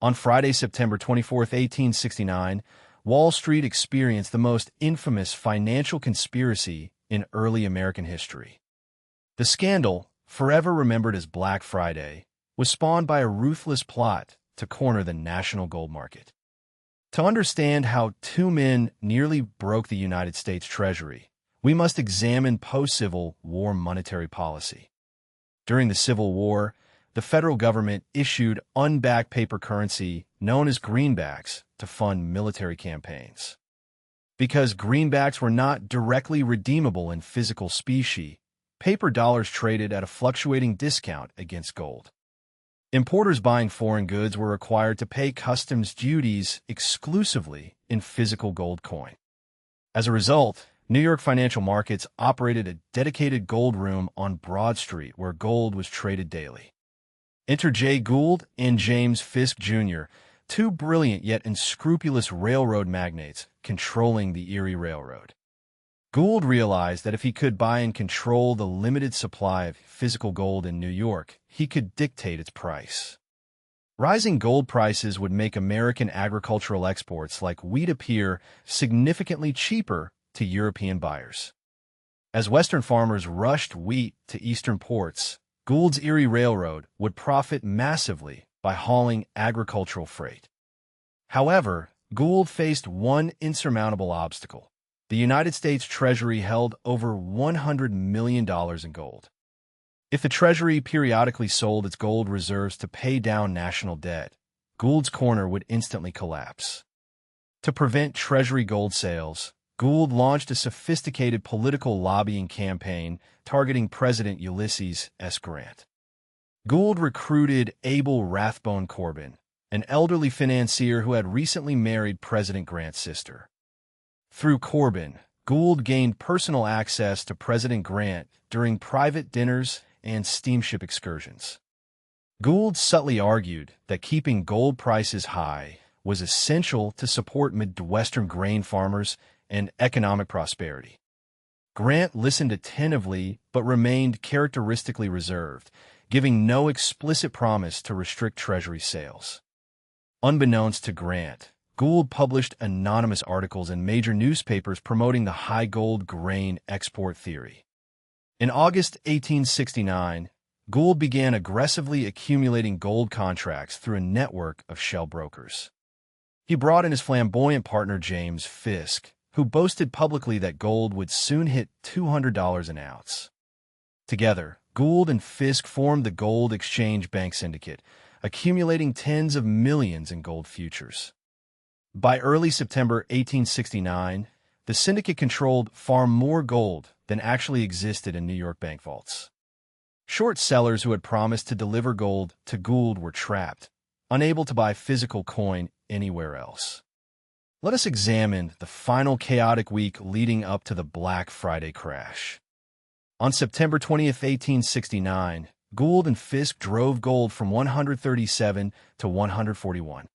On Friday, September 24, 1869, Wall Street experienced the most infamous financial conspiracy in early American history. The scandal, forever remembered as Black Friday, was spawned by a ruthless plot to corner the national gold market. To understand how two men nearly broke the United States Treasury, we must examine post-Civil War monetary policy. During the Civil War, the federal government issued unbacked paper currency known as greenbacks to fund military campaigns. Because greenbacks were not directly redeemable in physical specie, paper dollars traded at a fluctuating discount against gold. Importers buying foreign goods were required to pay customs duties exclusively in physical gold coin. As a result, New York financial markets operated a dedicated gold room on Broad Street where gold was traded daily. Enter J. Gould and James Fisk, Jr., two brilliant yet unscrupulous railroad magnates controlling the Erie Railroad. Gould realized that if he could buy and control the limited supply of physical gold in New York, he could dictate its price. Rising gold prices would make American agricultural exports like wheat appear significantly cheaper to European buyers. As Western farmers rushed wheat to Eastern ports, Gould's Erie Railroad would profit massively by hauling agricultural freight. However, Gould faced one insurmountable obstacle. The United States Treasury held over $100 million in gold. If the Treasury periodically sold its gold reserves to pay down national debt, Gould's corner would instantly collapse. To prevent Treasury gold sales, Gould launched a sophisticated political lobbying campaign targeting President Ulysses S. Grant. Gould recruited Abel Rathbone Corbin, an elderly financier who had recently married President Grant's sister. Through Corbin, Gould gained personal access to President Grant during private dinners and steamship excursions. Gould subtly argued that keeping gold prices high was essential to support Midwestern grain farmers and economic prosperity. Grant listened attentively but remained characteristically reserved, giving no explicit promise to restrict Treasury sales. Unbeknownst to Grant, Gould published anonymous articles in major newspapers promoting the high gold grain export theory. In August 1869, Gould began aggressively accumulating gold contracts through a network of shell brokers. He brought in his flamboyant partner James Fisk, who boasted publicly that gold would soon hit $200 an ounce. Together, Gould and Fisk formed the Gold Exchange Bank Syndicate, accumulating tens of millions in gold futures. By early September 1869, the syndicate controlled far more gold than actually existed in New York bank vaults. Short sellers who had promised to deliver gold to Gould were trapped, unable to buy physical coin anywhere else. Let us examine the final chaotic week leading up to the Black Friday crash. On September 20, 1869, Gould and Fisk drove gold from 137 to 141.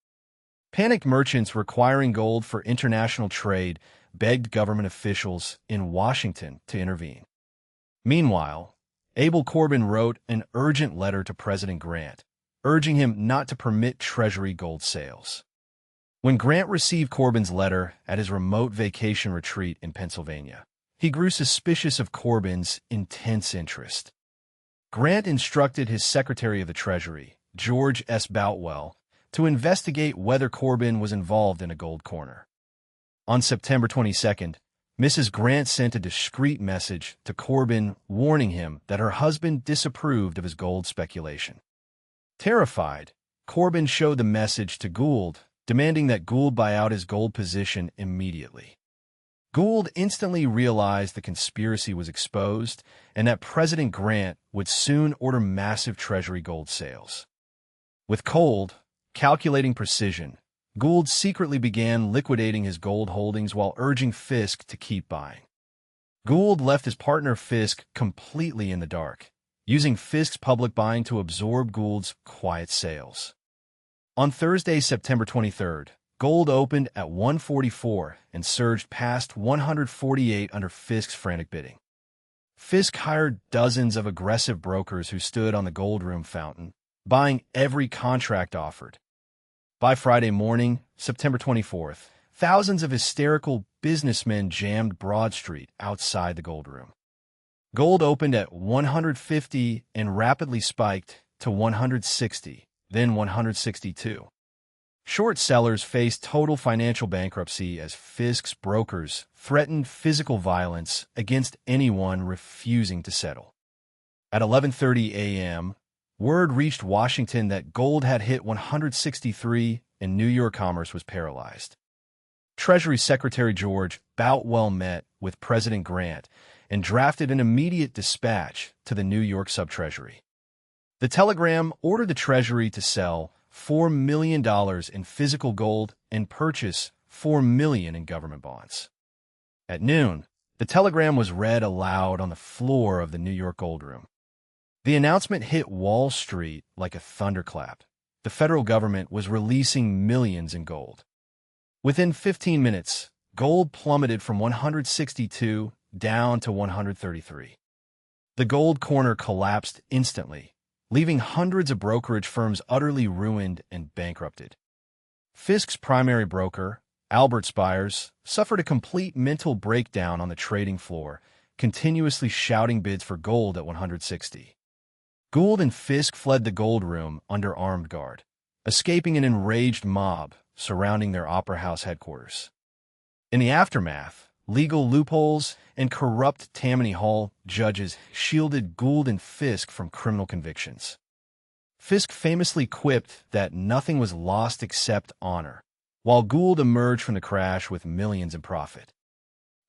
Panicked merchants requiring gold for international trade begged government officials in Washington to intervene. Meanwhile, Abel Corbin wrote an urgent letter to President Grant, urging him not to permit Treasury gold sales. When Grant received Corbin's letter at his remote vacation retreat in Pennsylvania, he grew suspicious of Corbin's intense interest. Grant instructed his Secretary of the Treasury, George S. Boutwell, to investigate whether Corbin was involved in a gold corner. On September 22nd, Mrs. Grant sent a discreet message to Corbin warning him that her husband disapproved of his gold speculation. Terrified, Corbin showed the message to Gould, demanding that Gould buy out his gold position immediately. Gould instantly realized the conspiracy was exposed and that President Grant would soon order massive Treasury gold sales. With cold, calculating precision, Gould secretly began liquidating his gold holdings while urging Fisk to keep buying. Gould left his partner Fisk completely in the dark, using Fisk's public buying to absorb Gould's quiet sales. On Thursday, September 23rd, gold opened at 144 and surged past 148 under Fisk's frantic bidding. Fisk hired dozens of aggressive brokers who stood on the gold room fountain, buying every contract offered. By Friday morning, September 24th, thousands of hysterical businessmen jammed Broad Street outside the gold room. Gold opened at 150 and rapidly spiked to 160, then 162. Short sellers faced total financial bankruptcy as Fisk's brokers threatened physical violence against anyone refusing to settle. At 11:30 a.m., word reached Washington that gold had hit 163 and New York commerce was paralyzed. Treasury Secretary George Boutwell met with President Grant and drafted an immediate dispatch to the New York Sub-Treasury. The telegram ordered the Treasury to sell $4 million in physical gold and purchase $4 million in government bonds. At noon, the telegram was read aloud on the floor of the New York Gold Room. The announcement hit Wall Street like a thunderclap. The federal government was releasing millions in gold. Within 15 minutes, gold plummeted from 162 down to 133. The gold corner collapsed instantly, leaving hundreds of brokerage firms utterly ruined and bankrupted. Fisk's primary broker, Albert Spires, suffered a complete mental breakdown on the trading floor, continuously shouting bids for gold at 160. Gould and Fisk fled the gold room under armed guard, escaping an enraged mob surrounding their Opera House headquarters. In the aftermath, legal loopholes and corrupt Tammany Hall judges shielded Gould and Fisk from criminal convictions. Fisk famously quipped that nothing was lost except honor, while Gould emerged from the crash with millions in profit.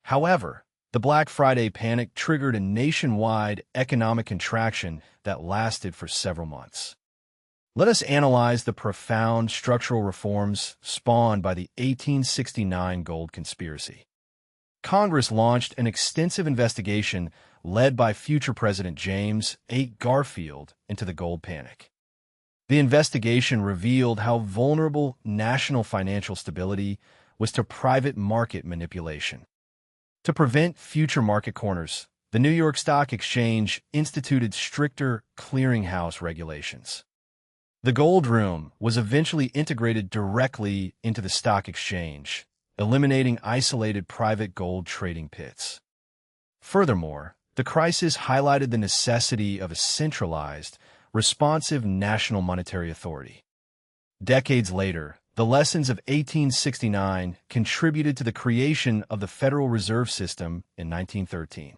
However, the Black Friday panic triggered a nationwide economic contraction that lasted for several months. Let us analyze the profound structural reforms spawned by the 1869 gold conspiracy. Congress launched an extensive investigation led by future President James A. Garfield into the gold panic. The investigation revealed how vulnerable national financial stability was to private market manipulation. To prevent future market corners, the New York Stock Exchange instituted stricter clearinghouse regulations. The gold room was eventually integrated directly into the stock exchange, eliminating isolated private gold trading pits. Furthermore, the crisis highlighted the necessity of a centralized, responsive national monetary authority. Decades later, the lessons of 1869 contributed to the creation of the Federal Reserve System in 1913.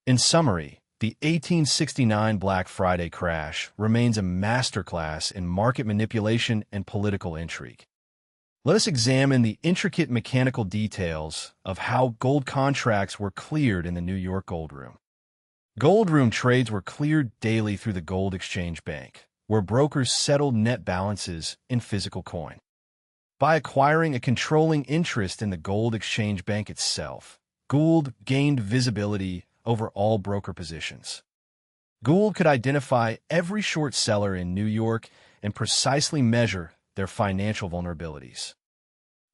In summary, the 1869 Black Friday crash remains a masterclass in market manipulation and political intrigue. Let us examine the intricate mechanical details of how gold contracts were cleared in the New York Gold Room. Gold room trades were cleared daily through the Gold Exchange Bank, where brokers settled net balances in physical coin. By acquiring a controlling interest in the Gold Exchange Bank itself, Gould gained visibility over all broker positions. Gould could identify every short seller in New York and precisely measure their financial vulnerabilities.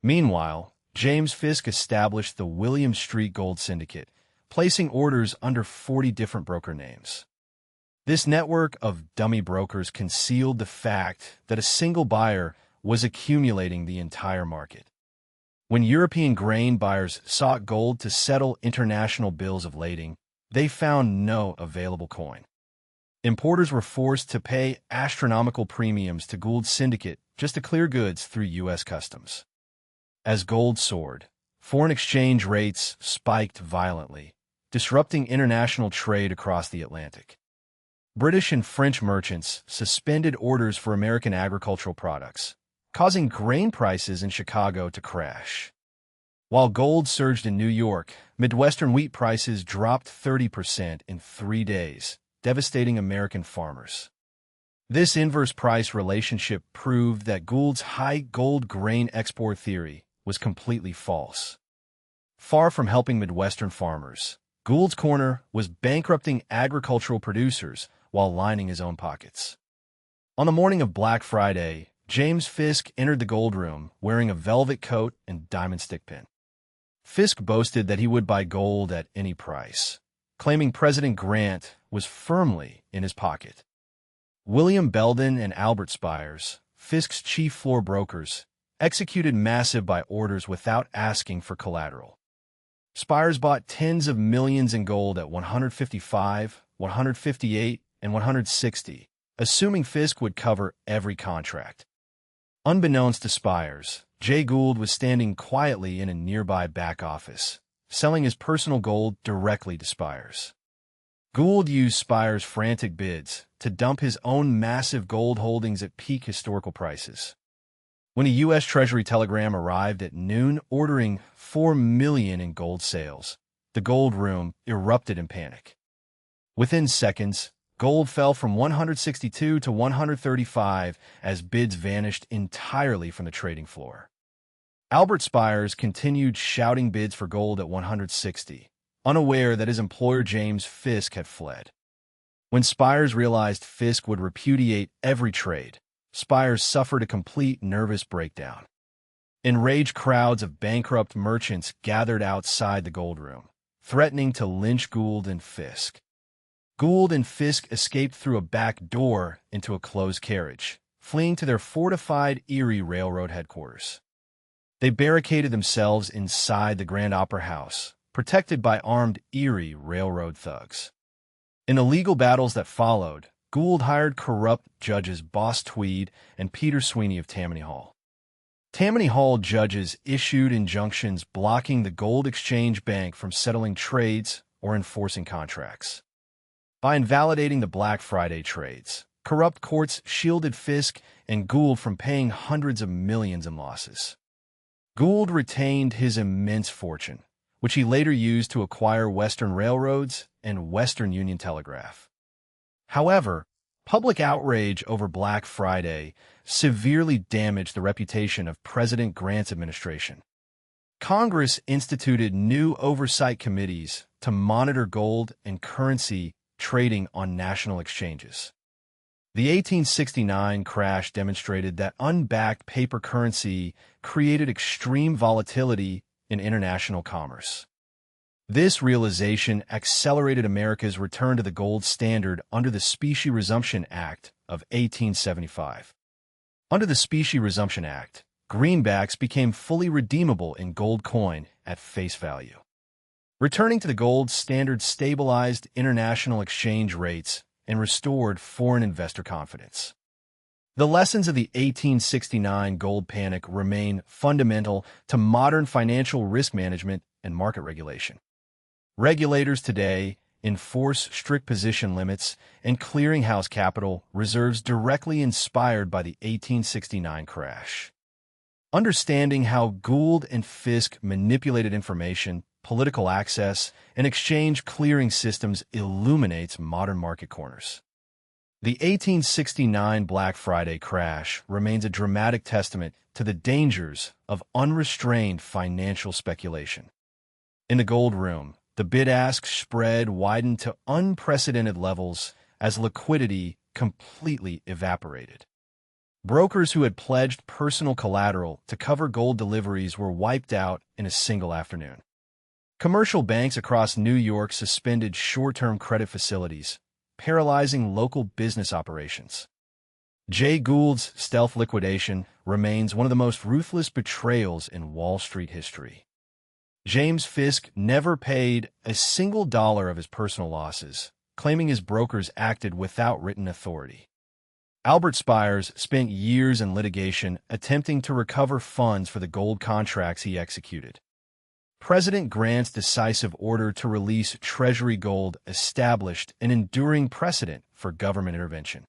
Meanwhile, James Fisk established the William Street Gold Syndicate, placing orders under 40 different broker names. This network of dummy brokers concealed the fact that a single buyer was accumulating the entire market. When European grain buyers sought gold to settle international bills of lading, they found no available coin. Importers were forced to pay astronomical premiums to Gould's syndicate just to clear goods through U.S. customs. As gold soared, foreign exchange rates spiked violently, disrupting international trade across the Atlantic. British and French merchants suspended orders for American agricultural products, causing grain prices in Chicago to crash. While gold surged in New York, Midwestern wheat prices dropped 30% in 3 days, devastating American farmers. This inverse price relationship proved that Gould's high gold grain export theory was completely false. Far from helping Midwestern farmers, Gould's corner was bankrupting agricultural producers while lining his own pockets. On the morning of Black Friday, James Fisk entered the gold room wearing a velvet coat and diamond stick pin. Fisk boasted that he would buy gold at any price, claiming President Grant was firmly in his pocket. William Belden and Albert Spires, Fisk's chief floor brokers, executed massive buy orders without asking for collateral. Spires bought tens of millions in gold at 155, 158, and 160, assuming Fisk would cover every contract. Unbeknownst to Spires, Jay Gould was standing quietly in a nearby back office, selling his personal gold directly to Spires. Gould used Spires' frantic bids to dump his own massive gold holdings at peak historical prices. When a U.S. Treasury telegram arrived at noon ordering $4 million in gold sales, the gold room erupted in panic. Within seconds, gold fell from 162 to 135 as bids vanished entirely from the trading floor. Albert Spires continued shouting bids for gold at 160, unaware that his employer James Fisk had fled. When Spires realized Fisk would repudiate every trade, Spires suffered a complete nervous breakdown. Enraged crowds of bankrupt merchants gathered outside the gold room, threatening to lynch Gould and Fisk. Gould and Fisk escaped through a back door into a closed carriage, fleeing to their fortified Erie Railroad headquarters. They barricaded themselves inside the Grand Opera House, protected by armed Erie Railroad thugs. In the legal battles that followed, Gould hired corrupt judges Boss Tweed and Peter Sweeney of Tammany Hall. Tammany Hall judges issued injunctions blocking the gold exchange bank from settling trades or enforcing contracts. By invalidating the Black Friday trades, corrupt courts shielded Fisk and Gould from paying hundreds of millions in losses. Gould retained his immense fortune, which he later used to acquire Western Railroads and Western Union Telegraph. However, public outrage over Black Friday severely damaged the reputation of President Grant's administration. Congress instituted new oversight committees to monitor gold and currency trading on national exchanges. The 1869 crash demonstrated that unbacked paper currency created extreme volatility in international commerce. This realization accelerated America's return to the gold standard under the Specie Resumption Act of 1875. Under the Specie Resumption Act, greenbacks became fully redeemable in gold coin at face value. Returning to the gold standard stabilized international exchange rates and restored foreign investor confidence. The lessons of the 1869 gold panic remain fundamental to modern financial risk management and market regulation. Regulators today enforce strict position limits and clearinghouse capital reserves directly inspired by the 1869 crash. Understanding how Gould and Fisk manipulated information, political access, and exchange clearing systems illuminates modern market corners. The 1869 Black Friday crash remains a dramatic testament to the dangers of unrestrained financial speculation. In the gold room, the bid-ask spread widened to unprecedented levels as liquidity completely evaporated. Brokers who had pledged personal collateral to cover gold deliveries were wiped out in a single afternoon. Commercial banks across New York suspended short-term credit facilities, paralyzing local business operations. Jay Gould's stealth liquidation remains one of the most ruthless betrayals in Wall Street history. James Fisk never paid a single dollar of his personal losses, claiming his brokers acted without written authority. Albert Spires spent years in litigation attempting to recover funds for the gold contracts he executed. President Grant's decisive order to release Treasury gold established an enduring precedent for government intervention.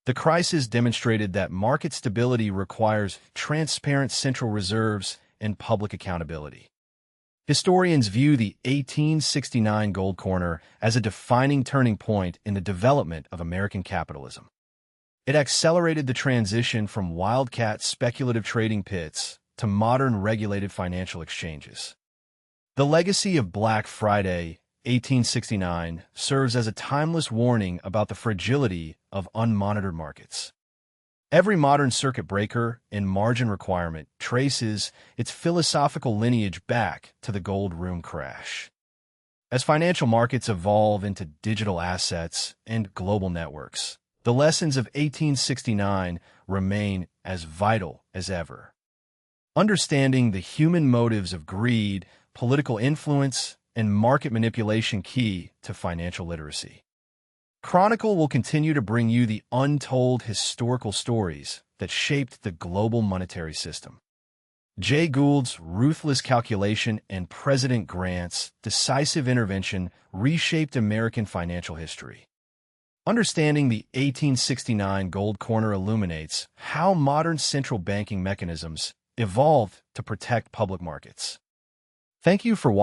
The crisis demonstrated that market stability requires transparent central reserves and public accountability. Historians view the 1869 gold corner as a defining turning point in the development of American capitalism. It accelerated the transition from wildcat speculative trading pits to modern regulated financial exchanges. The legacy of Black Friday, 1869, serves as a timeless warning about the fragility of unmonitored markets. Every modern circuit breaker and margin requirement traces its philosophical lineage back to the gold room crash. As financial markets evolve into digital assets and global networks, the lessons of 1869 remain as vital as ever. Understanding the human motives of greed, political influence, and market manipulation key to financial literacy. Chronicle will continue to bring you the untold historical stories that shaped the global monetary system. Jay Gould's ruthless calculation and President Grant's decisive intervention reshaped American financial history. Understanding the 1869 Gold Corner illuminates how modern central banking mechanisms evolved to protect public markets. Thank you for watching.